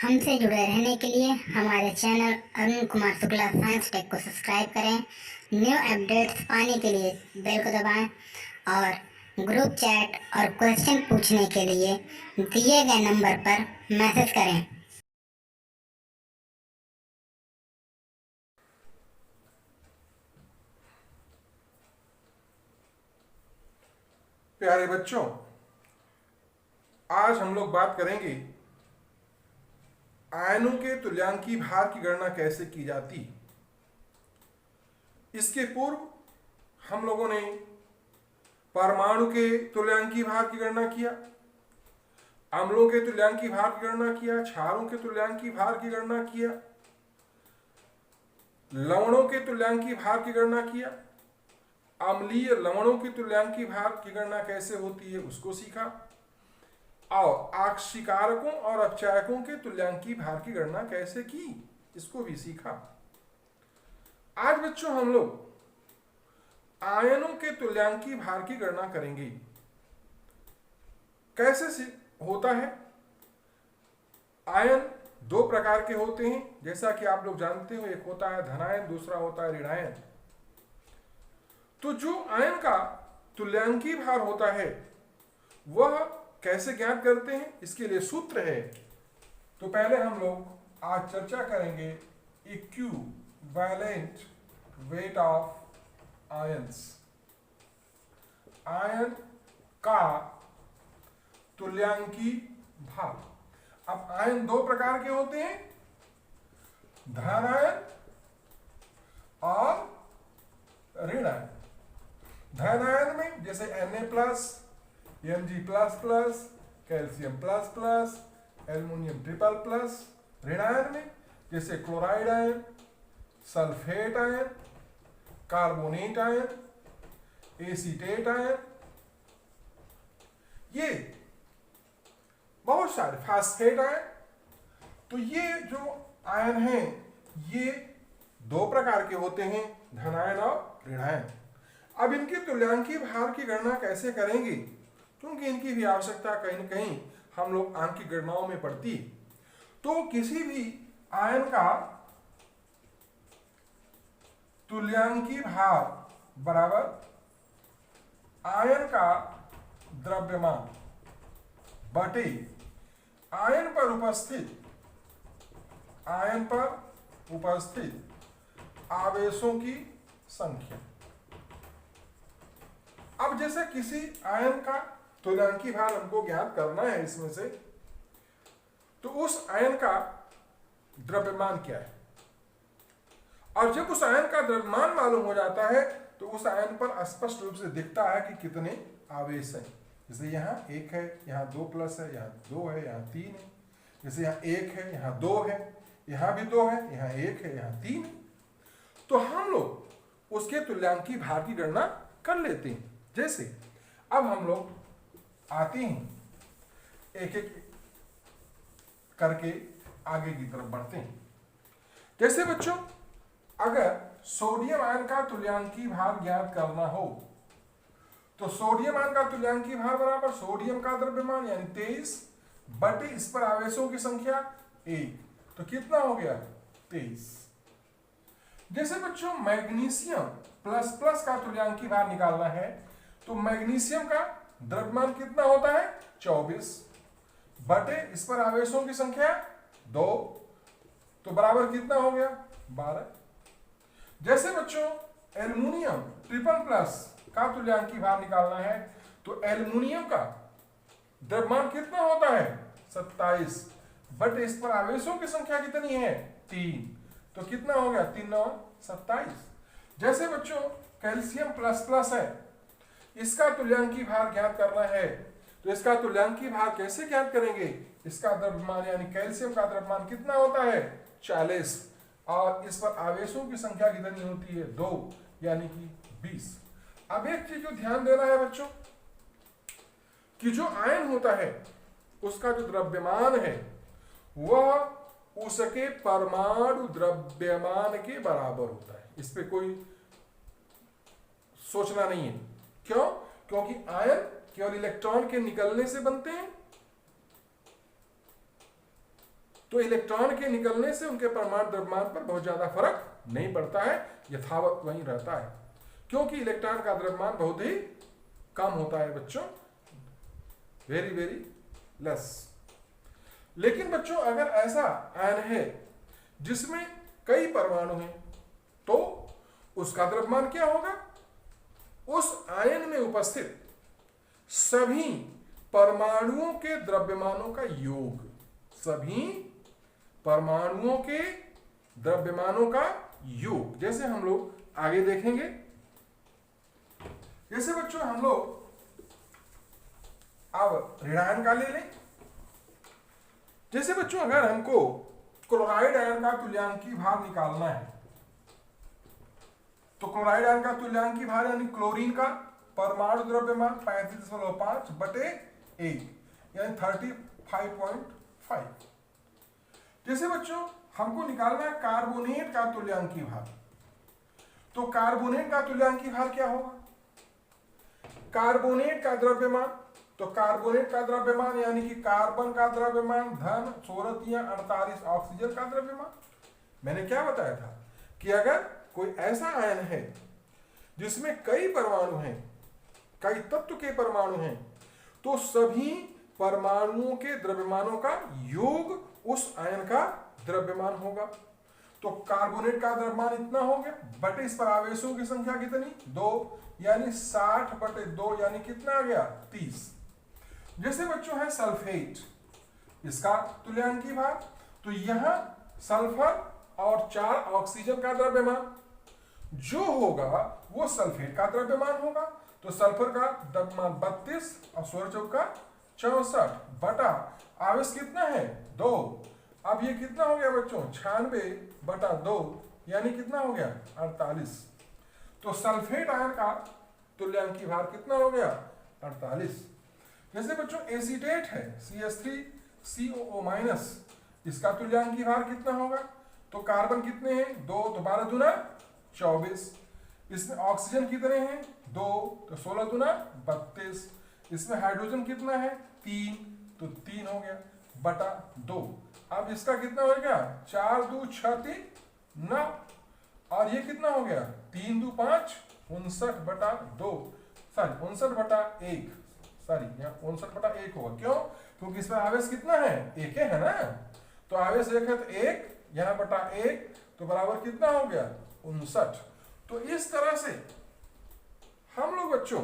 हमसे जुड़े रहने के लिए हमारे channel Arun Kumar Shukla science tech को सब्सक्राइब करें। न्यू अपडेट्स पाने के लिए बेल को दबाएं और ग्रुप चैट और क्वेश्चन पूछने के लिए दिए गए नंबर पर मैसेज करें। प्यारे बच्चों, आज हम लोग बात करेंगे आयनों के तुल्यांकी भार की गणना कैसे की जाती। इसके पूर्व हम लोगों ने परमाणु के तुल्यांकी भार की गणना किया, अम्लों के तुल्यांकी भार की गणना किया, क्षारों के तुल्यांकी भार की गणना किया, लवणों के तुल्यांकी भार की गणना किया, अम्लीय लवणों की तुल्यांकी भार की गणना कैसे होती है उसको सीखा, और आक्सीकारकों और अपचायकों के तुल्यांकी भार की गणना कैसे की इसको भी सीखा। आज बच्चों हम लोग आयनों के तुल्यांकी भार की गणना करेंगे। कैसे होता है? आयन दो प्रकार के होते हैं, जैसा कि आप लोग जानते हो। एक होता है धनायन, दूसरा होता है ऋणायन। तो जो आयन का तुल्यांकी भार होता है वह कैसे ज्ञात करते हैं, इसके लिए सूत्र है। तो पहले हम लोग आज चर्चा करेंगे equivalent weight of ions. Ion का तुल्यांकी भार। अब आयन दो प्रकार के होते हैं, धन आयन और ऋण आयन। धन आयन में जैसे Na+, Mg++, calcium plus, aluminium triple+. ऋण आयन में जैसे chloride ion, sulphate ion, carbonate ion, acetate ion, ये बहुत सारे, फास्फेट आयन। तो ये जो आयन हैं ये दो प्रकार के होते हैं, धनायन और ऋणायन। अब इनके तुल्यांकी भार की गणना कैसे करेंगे, क्योंकि इनकी भी आवश्यकता कहीं न कहीं हम लोग अंक की गणनाओं में पड़ती है। तो किसी भी आयन का तुल्यांकी भार बराबर आयन का द्रव्यमान बटे आयन पर उपस्थित आवेशों की संख्या। अब जैसे किसी आयन का तुल्यांकी भार हमको ज्ञात करना है इसमें से, तो उस आयन का द्रव्यमान क्या है, और जब उस आयन का द्रव्यमान मालूम हो जाता है तो उस आयन पर स्पष्ट रूप से दिखता है कि कितने आवेश हैं। जैसे यहाँ 1 है, यहाँ 2+ है, यहाँ 2 है, यहाँ 3 है। जैसे यहाँ 1 है, यहाँ 2 है, यहाँ भी 2 है, यहाँ 1 है, यहाँ 3 है। तो हम लोग उसके तुल्यांकी भार की गणना कर लेते हैं। जैसे अब हम लोग आते हैं, एक एक करके आगे की तरफ बढ़ते हैं। जैसे बच्चों, अगर सोडियम आयन का तुल्यांकी भार ज्ञात करना हो तो सोडियम आयन का तुल्यांकी भार बराबर सोडियम का द्रव्यमान यानी 23 बटे इस पर आवेशों की संख्या 1। तो कितना हो गया? 23। जैसे बच्चों मैग्नीशियम प्लस का तुल्यांकी भार निकालना है तो मैग्नीशियम का द्रव्यमान कितना होता है? 24 बटे इस पर आवेशों की संख्या 2, तो बराबर कितना हो गया? 12। जैसे बच्चों एल्युमिनियम ट्रिपल+ का तुल्यांकी भार निकालना है तो एल्युमिनियम का द्रव्यमान कितना होता है? 27 बटे इस पर आवेशों की संख्या कितनी है? 3, तो कितना हो गया? 3 9 27। जैसे बच्चों कैल्शियम प्लस है, इसका तुल्यांकी भार ज्ञात करना है तो इसका तुल्यांकी भार कैसे ज्ञात करेंगे? इसका द्रव्यमान यानी कैल्शियम का द्रव्यमान कितना होता है? 40, और इस पर आवेशों की संख्या कितनी होती है? 2, यानी कि 20। अब एक चीज जो ध्यान देना है बच्चों, कि जो आयन होता है उसका जो द्रव्यमान है वह उसके परमाणु द्रव्यमान के बराबर होता है। इस पे कोई सोचना नहीं है। क्यों? क्योंकि आयन केवल इलेक्ट्रॉन के निकलने से बनते हैं, तो इलेक्ट्रॉन के निकलने से उनके परमाणु द्रव्यमान पर बहुत ज्यादा फर्क नहीं पड़ता है, यथावत वहीं रहता है, क्योंकि इलेक्ट्रॉन का द्रव्यमान बहुत ही कम होता है बच्चों, वेरी वेरी लेस। लेकिन बच्चों अगर ऐसा आयन है जिसमें कई परमाणु हैं, तो उसका द्रव्यमान क्या होगा? उस आयन में उपस्थित सभी परमाणुओं के द्रव्यमानों का योग, सभी परमाणुओं के द्रव्यमानों का योग। जैसे हम लोग आगे देखेंगे, जैसे बच्चों हम लोग अब ऋणायन का ले लें। जैसे बच्चों अगर हमको क्लोराइड आयन का तुल्यांकी भार निकालना है, तो क्लोराइड आयन का तुल्यांकी भार यानी क्लोरीन का परमाणु द्रव्यमान 35.5 बटे 1 यानी 35.5। जैसे बच्चों हमको निकालना है कार्बोनेट का तुल्यांकी भार, तो कार्बोनेट का तुल्यांकी भार क्या होगा? कार्बोनेट का द्रव्यमान, तो कार्बोनेट का द्रव्यमान यानी कि कार्बन का द्रव्यमान धन 16 या 48 ऑक्सीजन का द्रव्यमान। मैंने क्या बताया था कि अगर कोई ऐसा आयन है जिसमें कई परमाणु हैं, कई तत्व के परमाणु हैं, तो सभी परमाणुओं के द्रव्यमानों का योग उस आयन का द्रव्यमान होगा। तो कार्बोनेट का द्रव्यमान इतना हो गया, बटे इस पर आवेशों की संख्या कितनी? 2 यानी 60 बटे 2 यानी कितना आ गया? 30। जैसे बच्चों है सल्फेट, इसका तुल्यांकी भार, तो यहां सल्फर और 4 ऑक्सीजन का द्रव्यमान जो होगा वो सल्फेट का द्रव्यमान होगा। तो सल्फर का द्रव्यमान 32 और 16 चौका 64 बटा आवेश कितना है? 2। अब ये कितना हो गया बच्चों? 96 बटा 2 यानी कितना हो गया? 48। तो सल्फेट आयन का तुल्यांकी भार कितना हो गया? 48। जैसे बच्चों एसीटेट है CH3COO-, इसका तुल्यांकी भार कितना होगा? तो कार्बन कितने हैं? 2, तो 12 दूना 24। इसमें ऑक्सीजन कितने हैं? 2, तो 16 दूना 32। इसमें हाइड्रोजन कितना है? 3, तो 3 हो गया बटा 2। अब इसका कितना हो गया? 4 2 6 3 9, और ये कितना हो गया? 3 2 5 59 बटा 2, सॉरी 59 बटा 1, सॉरी यहाँ 59 बटा 1 होगा। क्यों? क्योंकि इसमें आवेश कितना है? 1 है ना, तो आवेश 1 है तो 1 यहाँ बटा 1, तो बराबर कितना हो गया? 59। तो इस तरह से हम लोग बच्चों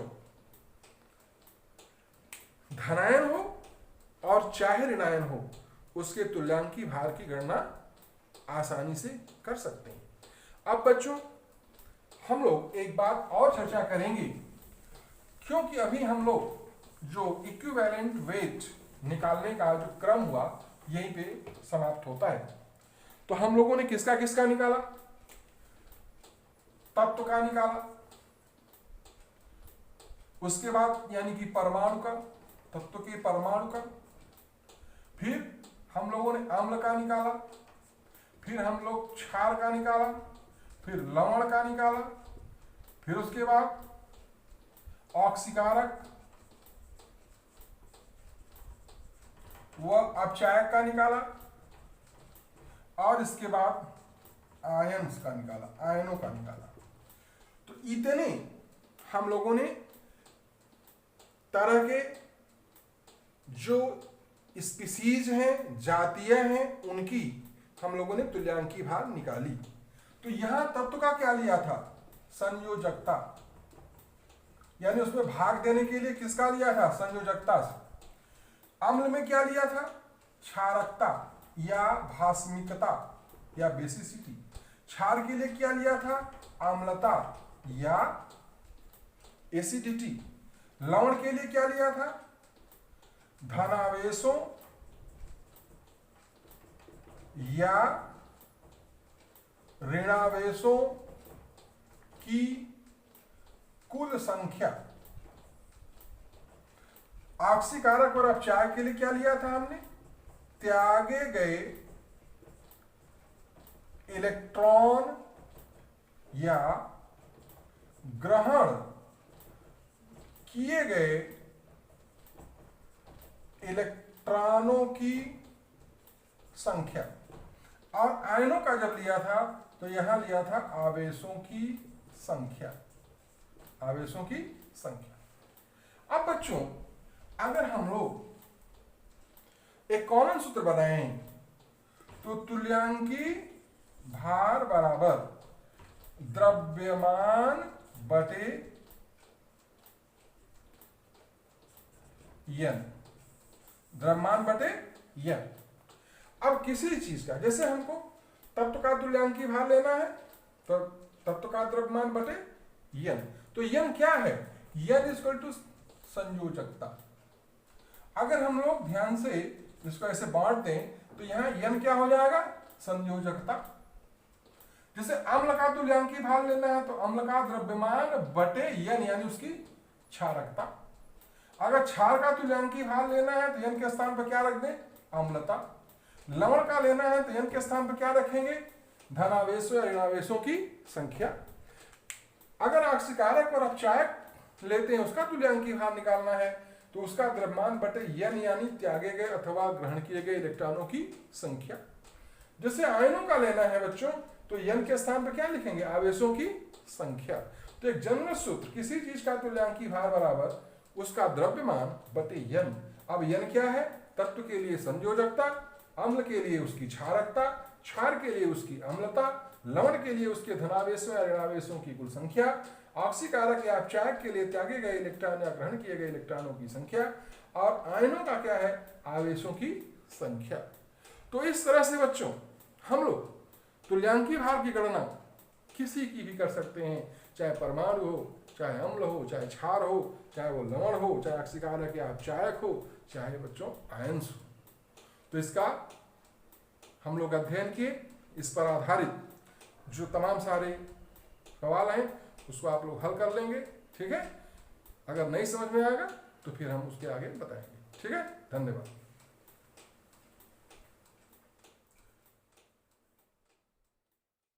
धनायन हो और चाहे ऋणायन हो, उसके तुल्यांकी भार की गणना आसानी से कर सकते हैं। अब बच्चों हम लोग एक बात और चर्चा करेंगे, क्योंकि अभी हम लोग जो इक्विवेलेंट वेट निकालने का जो क्रम हुआ यहीं पे समाप्त होता है। तो हम लोगों ने किसका किसका निकाला? तत्व का निकाला, उसके बाद यानी कि परमाणु का, तत्व के परमाणु का, फिर हम लोगों ने अम्ल का निकाला, फिर हम लोग क्षार का निकाला, फिर लवण का निकाला, फिर उसके बाद ऑक्सीकारक व अपचायक का निकाला, और इसके बाद आयन्स का निकाला, आयनों का निकाला। तो इतने हम लोगों ने तरह के जो स्पीसीज हैं, जातीय हैं, उनकी हम लोगों ने तुल्यांकी भार निकाली। तो यहां तत्व का क्या लिया था? संयोजकता, यानी उसमें भाग देने के लिए किसका लिया था? संयोजकता से। अम्ल में क्या लिया था? क्षारकता या भास्मिकता या बेसिसिटी। क्षार के लिए क्या लिया था? अम्लता या एसिडिटी। लवण के लिए क्या लिया था? धनावेशों या ऋणावेशों की कुल संख्या। ऑक्सीकारक और अपचायक के लिए क्या लिया था हमने? त्यागे गए इलेक्ट्रॉन या ग्रहण किए गए इलेक्ट्रॉनों की संख्या। और आयनों का जब लिया था तो यहां लिया था आवेशों की संख्या, आवेशों की संख्या। अब बच्चों अगर हम लोग एक कॉमन सूत्र बनाएं तो तुल्यांकी भार बराबर द्रव्यमान बटे यन, द्रव्यमान बटे यन। अब किसी चीज का, जैसे हमको तत्व का तुल्यांकी भार लेना है तो तत्व का द्रव्यमान बटे यन, तो यन क्या है, यन इज इक्वल टू संयोजकता। अगर हम लोग ध्यान से इसको ऐसे बांट दें तो यहां यन क्या हो जाएगा, संयोजकता। जैसे अम्ल का तुल्यांकी भार लेना है तो अम्ल का द्रव्यमान बटे यन यानी उसकी क्षारकता। अगर क्षार का तुल्यांकी भार लेना है तो यन के स्थान पर क्या रख दें, अम्लता। लवण का लेना है तो यन के स्थान पर क्या रखेंगे, धनावेशों या ऋणावेशों की संख्या। अगर आक्सीकारक और अपचायक लेते हैं उसका तुल्यांकी भार निकालना है तो उसका द्रव्यमान बटे यन यानी त्यागे गए अथवा ग्रहण किए गए इलेक्ट्रॉनों की संख्या। जैसे आयनों का लेना है बच्चों तो यन के स्थान पर क्या लिखेंगे, आवेशों की संख्या। तो एक जनरल सूत्र, किसी चीज का तुल्यांकी भार बराबर उसका द्रव्यमान बटे यन। अब यन क्या है, तत्व के लिए संयोजकता, अम्ल के लिए उसकी क्षारकता, क्षार के लिए उसकी अम्लता, लवण के लिए उसके धनावेशों या ऋणावेशों की कुल संख्या, ऑक्सीकारक या अपचायक के लिए त्यागे गए इलेक्ट्रॉन या ग्रहण किए गए इलेक्ट्रॉनों की संख्या, और आयनों का क्या है, आवेशों की संख्या। तो इस तरह से बच्चों हम लोग तुल्यांकी भार की गणना किसी की भी कर सकते हैं, चाहे परमाणु हो, चाहे अम्ल हो, चाहे क्षार हो, चाहे वो लवण हो, चाहे ऑक्सीकारक या अपचायक हो, चाहे बच्चों आयन्स हो। तो इसका हम लोग अध्ययन किए, इस पर आधारित जो तमाम सारे सवाल हैं उसको आप लोग हल कर लेंगे, ठीक है। अगर नहीं समझ में आएगा तो फिर हम उसके आगे बताएंगे, ठीक है। धन्यवाद।